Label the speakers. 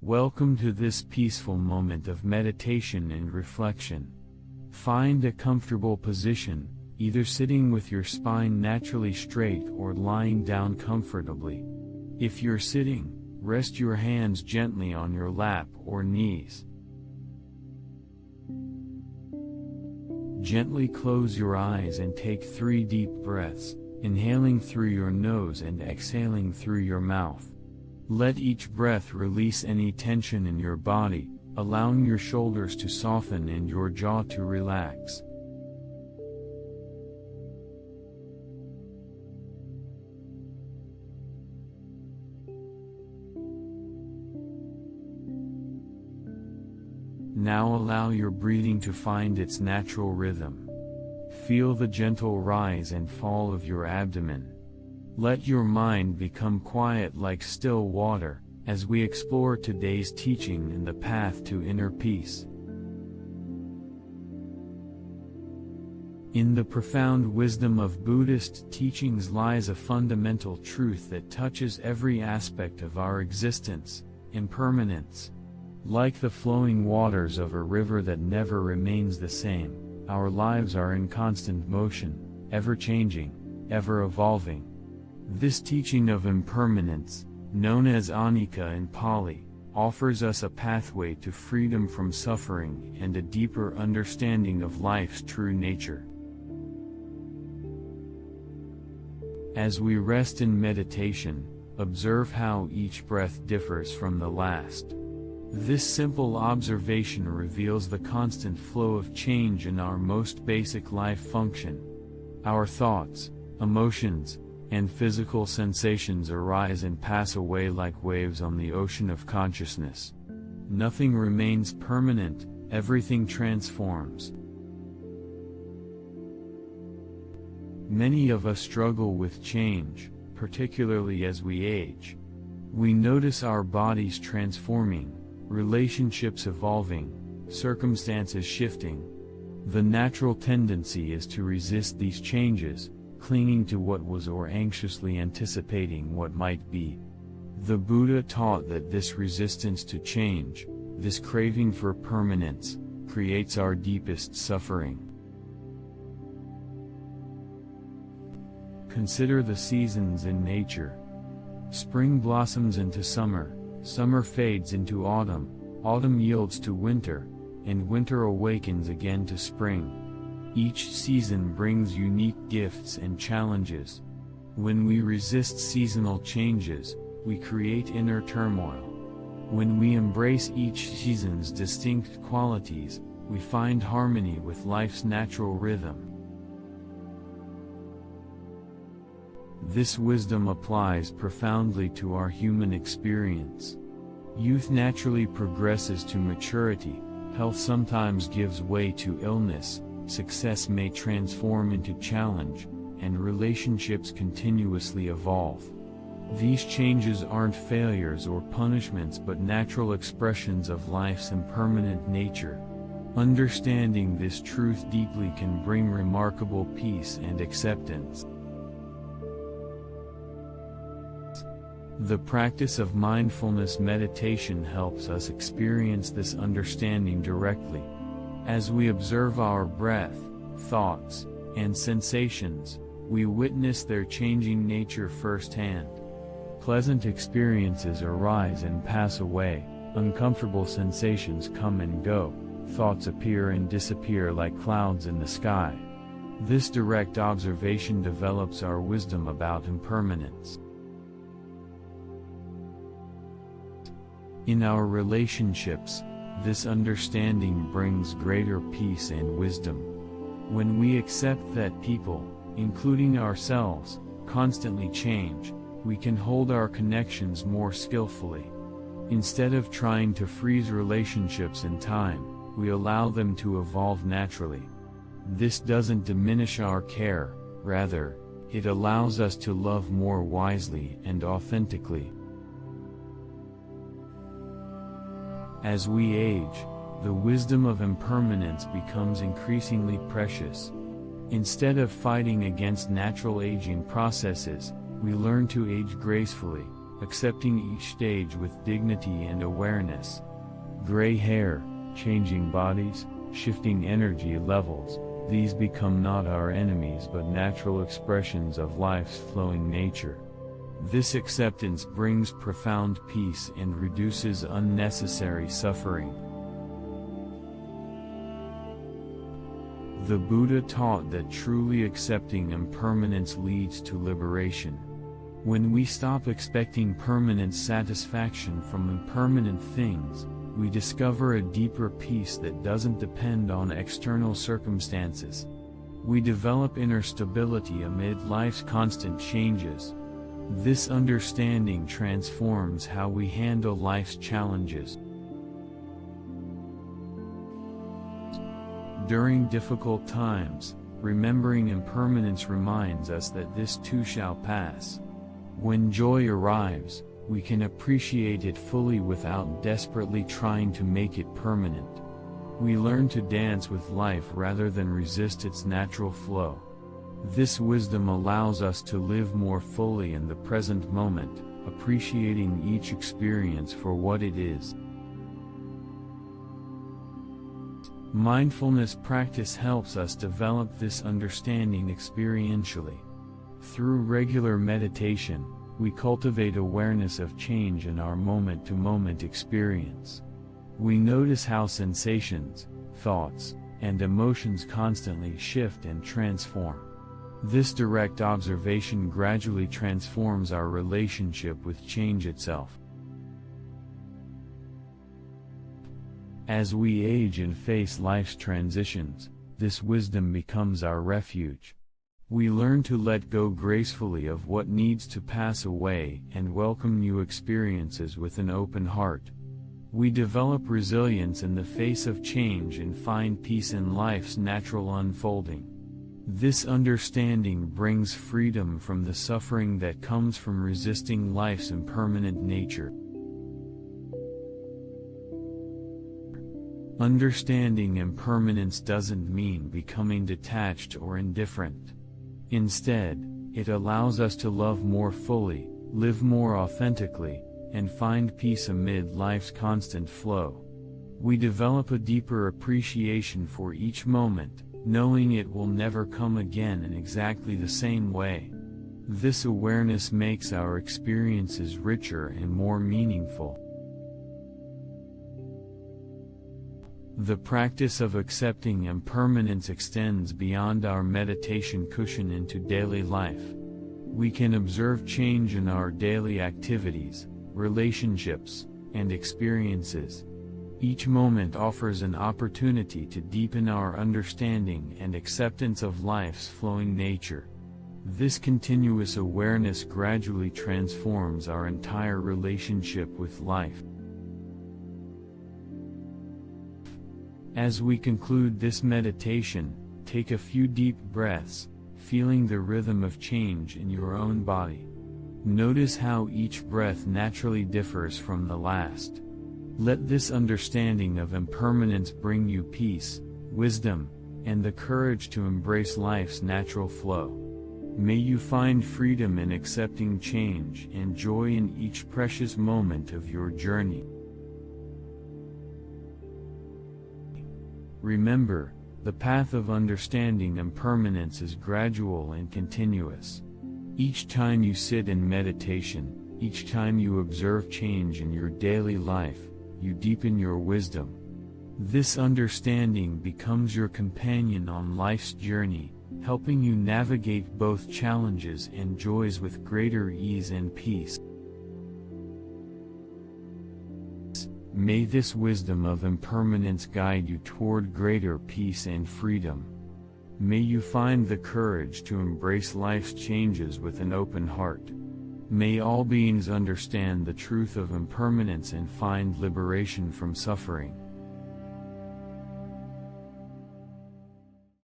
Speaker 1: Welcome to this peaceful moment of meditation and reflection. Find a comfortable position, either sitting with your spine naturally straight or lying down comfortably. If you're sitting, rest your hands gently on your lap or knees. Gently close your eyes and take 3 deep breaths, inhaling through your nose and exhaling through your mouth. Let each breath release any tension in your body, allowing your shoulders to soften and your jaw to relax. Now allow your breathing to find its natural rhythm. Feel the gentle rise and fall of your abdomen. Let your mind become quiet like still water, as we explore today's teaching and the path to inner peace. In the profound wisdom of Buddhist teachings lies a fundamental truth that touches every aspect of our existence: impermanence. Like the flowing waters of a river that never remains the same, our lives are in constant motion, ever-changing, ever-evolving. This teaching of impermanence, known as anicca in Pali, offers us a pathway to freedom from suffering and a deeper understanding of life's true nature. As we rest in meditation, observe how each breath differs from the last. This simple observation reveals the constant flow of change in our most basic life function. Our thoughts, emotions, and physical sensations arise and pass away like waves on the ocean of consciousness. Nothing remains permanent, everything transforms. Many of us struggle with change, particularly as we age. We notice our bodies transforming, relationships evolving, circumstances shifting. The natural tendency is to resist these changes, clinging to what was or anxiously anticipating what might be. The Buddha taught that this resistance to change, this craving for permanence, creates our deepest suffering. Consider the seasons in nature. Spring blossoms into summer, summer fades into autumn, autumn yields to winter, and winter awakens again to spring. Each season brings unique gifts and challenges. When we resist seasonal changes, we create inner turmoil. When we embrace each season's distinct qualities, we find harmony with life's natural rhythm. This wisdom applies profoundly to our human experience. Youth naturally progresses to maturity, health sometimes gives way to illness, success may transform into challenge, and relationships continuously evolve. These changes aren't failures or punishments but natural expressions of life's impermanent nature. Understanding this truth deeply can bring remarkable peace and acceptance. The practice of mindfulness meditation helps us experience this understanding directly. As we observe our breath, thoughts, and sensations, we witness their changing nature firsthand. Pleasant experiences arise and pass away, uncomfortable sensations come and go, thoughts appear and disappear like clouds in the sky. This direct observation develops our wisdom about impermanence. In our relationships, this understanding brings greater peace and wisdom. When we accept that people, including ourselves, constantly change, we can hold our connections more skillfully. Instead of trying to freeze relationships in time, we allow them to evolve naturally. This doesn't diminish our care, rather, it allows us to love more wisely and authentically. As we age, the wisdom of impermanence becomes increasingly precious. Instead of fighting against natural aging processes, we learn to age gracefully, accepting each stage with dignity and awareness. Gray hair, changing bodies, shifting energy levels, these become not our enemies but natural expressions of life's flowing nature. This acceptance brings profound peace and reduces unnecessary suffering. The Buddha taught that truly accepting impermanence leads to liberation. When we stop expecting permanent satisfaction from impermanent things, we discover a deeper peace that doesn't depend on external circumstances. We develop inner stability amid life's constant changes. This understanding transforms how we handle life's challenges. During difficult times, remembering impermanence reminds us that this too shall pass. When joy arrives, we can appreciate it fully without desperately trying to make it permanent. We learn to dance with life rather than resist its natural flow. This wisdom allows us to live more fully in the present moment, appreciating each experience for what it is. Mindfulness practice helps us develop this understanding experientially. Through regular meditation, we cultivate awareness of change in our moment-to-moment experience. We notice how sensations, thoughts, and emotions constantly shift and transform. This direct observation gradually transforms our relationship with change itself. As we age and face life's transitions, this wisdom becomes our refuge. We learn to let go gracefully of what needs to pass away and welcome new experiences with an open heart. We develop resilience in the face of change and find peace in life's natural unfolding. This understanding brings freedom from the suffering that comes from resisting life's impermanent nature. Understanding impermanence doesn't mean becoming detached or indifferent. Instead, it allows us to love more fully, live more authentically, and find peace amid life's constant flow. We develop a deeper appreciation for each moment, knowing it will never come again in exactly the same way. This awareness makes our experiences richer and more meaningful. The practice of accepting impermanence extends beyond our meditation cushion into daily life. We can observe change in our daily activities, relationships, and experiences. Each moment offers an opportunity to deepen our understanding and acceptance of life's flowing nature. This continuous awareness gradually transforms our entire relationship with life. As we conclude this meditation, take a few deep breaths, feeling the rhythm of change in your own body. Notice how each breath naturally differs from the last. Let this understanding of impermanence bring you peace, wisdom, and the courage to embrace life's natural flow. May you find freedom in accepting change and joy in each precious moment of your journey. Remember, the path of understanding impermanence is gradual and continuous. Each time you sit in meditation, each time you observe change in your daily life, you deepen your wisdom. This understanding becomes your companion on life's journey, helping you navigate both challenges and joys with greater ease and peace. May this wisdom of impermanence guide you toward greater peace and freedom. May you find the courage to embrace life's changes with an open heart. May all beings understand the truth of impermanence and find liberation from suffering.